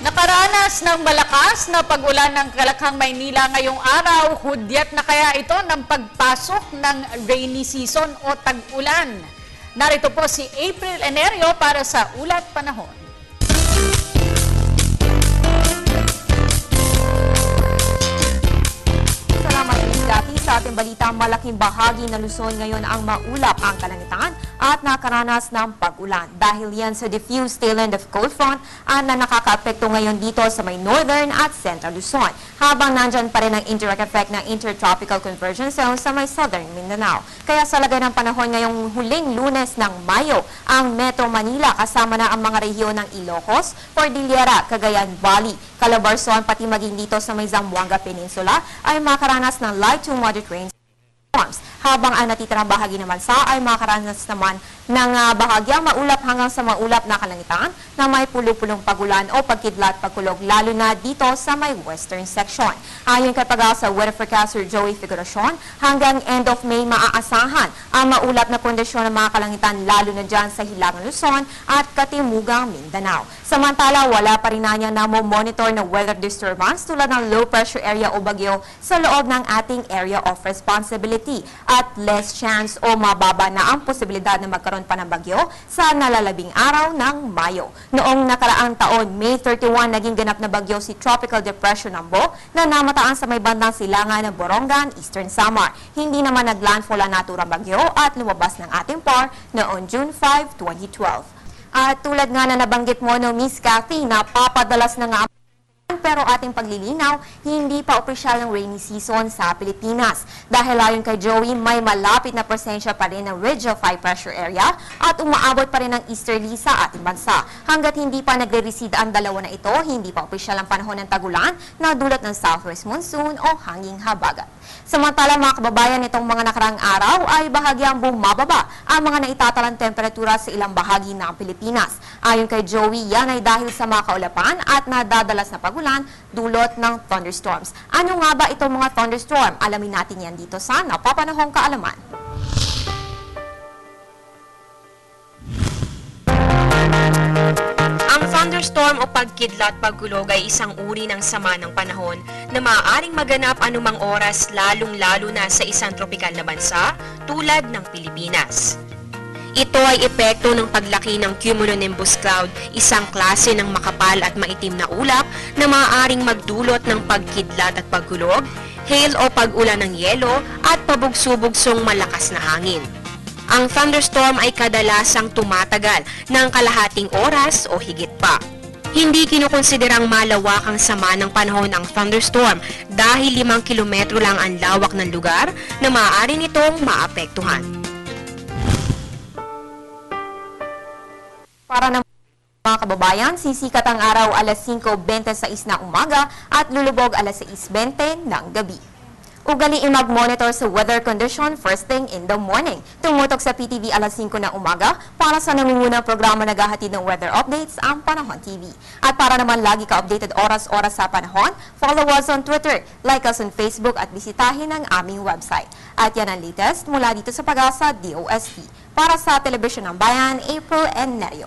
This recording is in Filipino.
Nakaranas ng malakas na pag-ulan ng Kalakhang, Maynila ngayong araw, hudyat na kaya ito ng pagpasok ng rainy season o tag-ulan. Narito po si April Enerio para sa Ulat Panahon. Salamat dati sa ating balita, malaking bahagi ng Luzon ngayon ang maulap ang kalangitan at nakaranas ng pag-ulan. Dahil yan sa diffuse tailwind of cold front na nakaka-apekto ngayon dito sa may northern at central Luzon. Habang nandyan pa rin ang indirect effect ng intertropical convergence zone sa may southern Mindanao. Kaya sa lagay ng panahon ngayong huling Lunes ng Mayo, ang Metro Manila kasama na ang mga rehiyon ng Ilocos, Cordillera, Cagayan Valley, Calabarzon, pati maging dito sa may Zamboanga Peninsula ay makaranas ng light to moderate rain storms. Habang ang natitirang bahagi ng bansa ay makaranas naman ng bahagyang maulap hanggang sa maulap na kalangitan na may pulo-pulong pagulan o pagkidlat pagkulog lalo na dito sa may western section. Ayon kay Pag-asa Weather Forecaster Joey Figuracion, hanggang end of May maaasahan ang maulap na kondisyon ng mga kalangitan lalo na dyan sa Hilagang Luzon at Katimugang Mindanao. Samantala, wala pa rin na monitor ng weather disturbance tulad ng low pressure area o bagyo sa loob ng ating area of responsibility at less chance o mababa na ang posibilidad na magkaroon pa ng bagyo sa nalalabing araw ng Mayo. Noong nakaraang taon, May 31, naging ganap na bagyo si Tropical Depression Nambo na namataan sa may bandang silangan ng Borongan, Eastern Samar. Hindi naman naglandfall ang naturang bagyo at lumabas ng ating PAR noong June 5, 2012. At tulad nga na nabanggit mo no, Miss Cathy, napapadalas na nga pero ating paglilinaw, hindi pa opisyal ng rainy season sa Pilipinas. Dahil ayon kay Joey, may malapit na presensya pa rin ng ridge of high pressure area at umaabot pa rin ng easterly sa ating bansa. Hanggat hindi pa nagre-recede ang dalawa na ito, hindi pa opisyal ang panahon ng tagulan na dulot ng southwest monsoon o hanging habagat. Samantala mga kababayan, itong mga nakaraang araw ay bahagyang bumababa ang mga naitatalang temperatura sa ilang bahagi ng Pilipinas. Ayon kay Joey, yan ay dahil sa mga kaulapan at nadadalas na pagulan dulot ng thunderstorms. Ano nga ba itong mga thunderstorm? Alamin natin yan dito sa Napapanahong Kaalaman. Ang thunderstorm o pagkidlat pagkulog ay isang uri ng sama ng panahon na maaaring maganap anumang oras lalong-lalo na sa isang tropikal na bansa tulad ng Pilipinas. Ito ay epekto ng paglaki ng cumulonimbus cloud, isang klase ng makapal at maitim na ulap na maaaring magdulot ng pagkidlat at pagkulog, hail o pag-ulan ng yelo at pabugso-bugsong malakas na hangin. Ang thunderstorm ay kadalasang tumatagal ng kalahating oras o higit pa. Hindi kinukonsiderang malawakang sama ng panahon ang thunderstorm dahil 5 kilometro lang ang lawak ng lugar na maaari nitong maapektuhan. Para naman mga kababayan, sisikat ang araw alas 5:26 ng umaga at lulubog alas 6:20 ng gabi. Ugaliin mag-monitor sa weather condition first thing in the morning. Tumutok sa PTV alas 5 ng umaga para sa nangungunang programa naghahatid ng weather updates ang Panahon TV. At para naman lagi ka-updated oras-oras sa panahon, follow us on Twitter, like us on Facebook at bisitahin ang aming website. At yan ang latest mula dito sa Pag-asa DOST. Para sa Telebisyon ng Bayan, April Enerio.